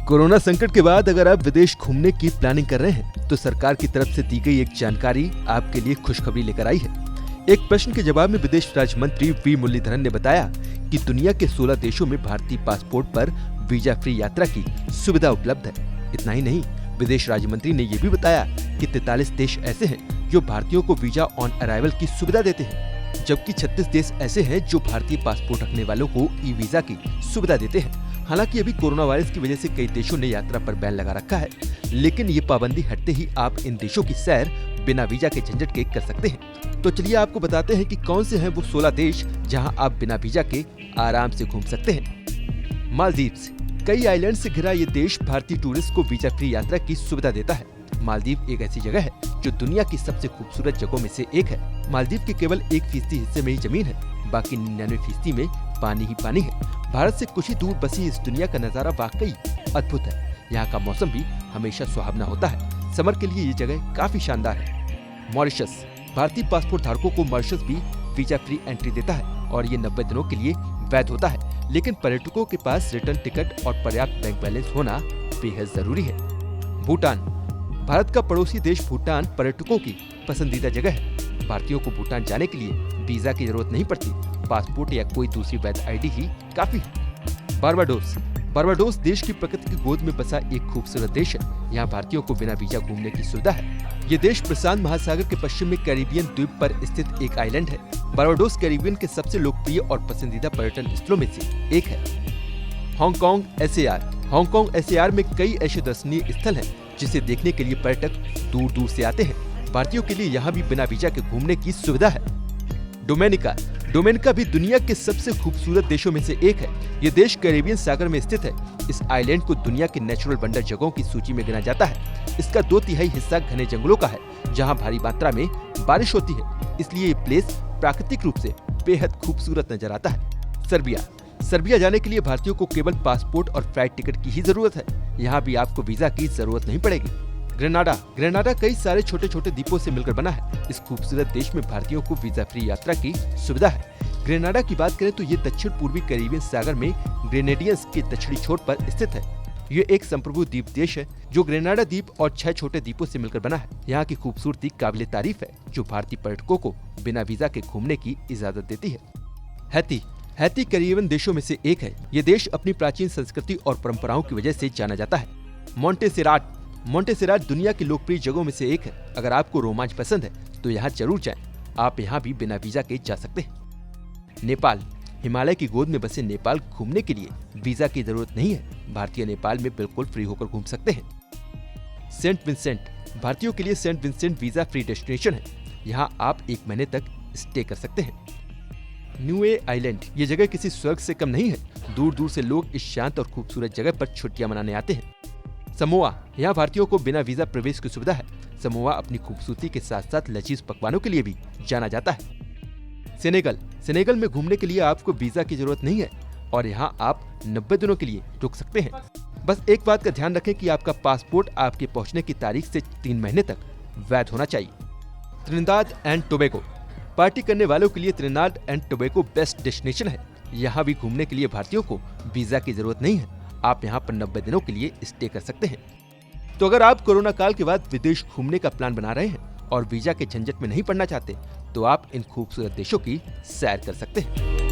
Corona संकट के बाद अगर आप विदेश घूमने की प्लानिंग कर रहे हैं तो सरकार की तरफ से दी गई एक जानकारी आपके लिए खुशखबरी लेकर आई है। एक प्रश्न के जवाब में विदेश राज्य मंत्री वी मुरलीधरन ने बताया कि दुनिया के 16 देशों में भारतीय पासपोर्ट पर वीजा फ्री यात्रा की सुविधा उपलब्ध है। इतना ही नहीं, विदेश राज्य मंत्री ने ये भी बताया कि 43 देश ऐसे हैं जो भारतीयों को वीजा ऑन अराइवल की सुविधा देते हैं, जबकि 36 देश ऐसे हैं जो भारतीय पासपोर्ट रखने वालों को ई वीजा की सुविधा देते हैं। हालांकि अभी कोरोना वायरस की वजह से कई देशों ने यात्रा पर बैन लगा रखा है, लेकिन ये पाबंदी हटते ही आप इन देशों की सैर बिना वीजा के झंझट के कर सकते हैं। तो चलिए आपको बताते हैं कि कौन से हैं वो 16 देश जहां आप बिना वीजा के आराम से घूम सकते हैं। मालदीव्स, कई आइलैंड से घिरा ये देश भारतीय टूरिस्ट को वीजा फ्री यात्रा की सुविधा देता है। मालदीव एक ऐसी जगह है जो दुनिया की सबसे खूबसूरत जगहों में से एक है। मालदीव के केवल 1% हिस्से में ही जमीन है, बाकी 99% में पानी ही पानी है। भारत से कुछ ही दूर बसी इस दुनिया का नजारा वाकई अद्भुत है। यहाँ का मौसम भी हमेशा सुहावना होता है। समर के लिए ये जगह काफी शानदार है। मॉरिशस, भारतीय पासपोर्ट धारकों को मॉरिशस भी वीजा फ्री एंट्री देता है और ये 90 दिनों के लिए वैध होता है, लेकिन पर्यटकों के पास रिटर्न टिकट और पर्याप्त बैंक बैलेंस होना बेहद जरूरी है। भूटान, भारत का पड़ोसी देश भूटान पर्यटकों की पसंदीदा जगह है। भारतीयों को भूटान जाने के लिए वीजा की जरूरत नहीं पड़ती, पासपोर्ट या कोई दूसरी वैध आईडी ही काफी है। बारबाडोस, बारबाडोस देश की प्रकृति की गोद में बसा एक खूबसूरत देश है। यहाँ भारतीयों को बिना वीजा घूमने की सुविधा है। ये देश प्रशांत महासागर के पश्चिम में कैरिबियन द्वीप पर स्थित एक आइलैंड है। बारबाडोस कैरिबियन के सबसे लोकप्रिय और पसंदीदा पर्यटन स्थलों में से एक है। हांगकांग एसएआर, हांगकांग एसएआर में कई ऐसे दर्शनीय स्थल हैं जिसे देखने के लिए पर्यटक दूर दूर से आते हैं। भारतीयों के लिए यहाँ भी बिना वीजा के घूमने की सुविधा है। डोमिनिका, डोमिनिका भी दुनिया के सबसे खूबसूरत देशों में से एक है। ये देश कैरिबियन सागर में स्थित है। इस आइलैंड को दुनिया के नेचुरल वंडर जगहों की सूची में गिना जाता है। इसका 2/3 हिस्सा घने जंगलों का है, जहाँ भारी मात्रा में बारिश होती है, इसलिए ये प्लेस प्राकृतिक रूप से बेहद खूबसूरत नजर आता है। सर्बिया, सर्बिया जाने के लिए भारतीयों को केवल पासपोर्ट और फ्लाइट टिकट की ही जरूरत है। यहाँ भी आपको वीजा की जरूरत नहीं पड़ेगी। ग्रेनाडा, ग्रेनाडा कई सारे छोटे छोटे द्वीपों से मिलकर बना है। इस खूबसूरत देश में भारतीयों को वीजा फ्री यात्रा की सुविधा है। ग्रेनाडा की बात करें तो ये दक्षिण पूर्वी कैरिबियन सागर में ग्रेनेडियंस के दक्षिणी छोर पर स्थित है। ये एक संप्रभु द्वीप देश है जो ग्रेनाडा द्वीप और 6 छोटे द्वीपों से मिलकर बना है। यहाँ की खूबसूरती काबिले तारीफ है, जो भारतीय पर्यटकों को बिना वीजा के घूमने की इजाजत देती है। हैती, हैती कैरिबियन देशों में से एक है। ये देश अपनी प्राचीन संस्कृति और परंपराओं की वजह से जाना जाता है। मोंटेसेराट, मोंटेसेराट दुनिया की लोकप्रिय जगहों में से एक है। अगर आपको रोमांच पसंद है तो यहाँ जरूर जाएं। आप यहाँ भी बिना वीजा के जा सकते हैं। नेपाल, हिमालय की गोद में बसे नेपाल घूमने के लिए वीजा की जरूरत नहीं है। भारतीय नेपाल में बिल्कुल फ्री होकर घूम सकते हैं। सेंट विंसेंट, भारतीयों के लिए Saint Vincent visa free destination है। यहाँ आप 1 महीने तक स्टे कर सकते हैं। न्यूए आइलैंड, ये जगह किसी स्वर्ग से कम नहीं है। दूर दूर से लोग इस शांत और खूबसूरत जगह पर छुट्टियां मनाने आते हैं। समोआ, यहाँ भारतीयों को बिना वीजा प्रवेश की सुविधा है। समोआ अपनी खूबसूरती के साथ साथ लजीज पकवानों के लिए भी जाना जाता है। सेनेगल, सेनेगल में घूमने के लिए आपको वीजा की जरूरत नहीं है और यहाँ आप 90 दिनों के लिए रुक सकते हैं। बस एक बात का ध्यान रखें कि आपका पासपोर्ट आपके पहुँचने की तारीख से 3 महीने तक वैध होना चाहिए। त्रिनिदाद एंड टोबैगो, पार्टी करने वालों के लिए Trinidad and Tobago best destination है। यहाँ भी घूमने के लिए भारतीयों को वीजा की जरूरत नहीं है। आप यहाँ पर 90 दिनों के लिए स्टे कर सकते हैं। तो अगर आप कोरोना काल के बाद विदेश घूमने का प्लान बना रहे हैं और वीजा के झंझट में नहीं पड़ना चाहते, तो आप इन खूबसूरत देशों की सैर कर सकते हैं।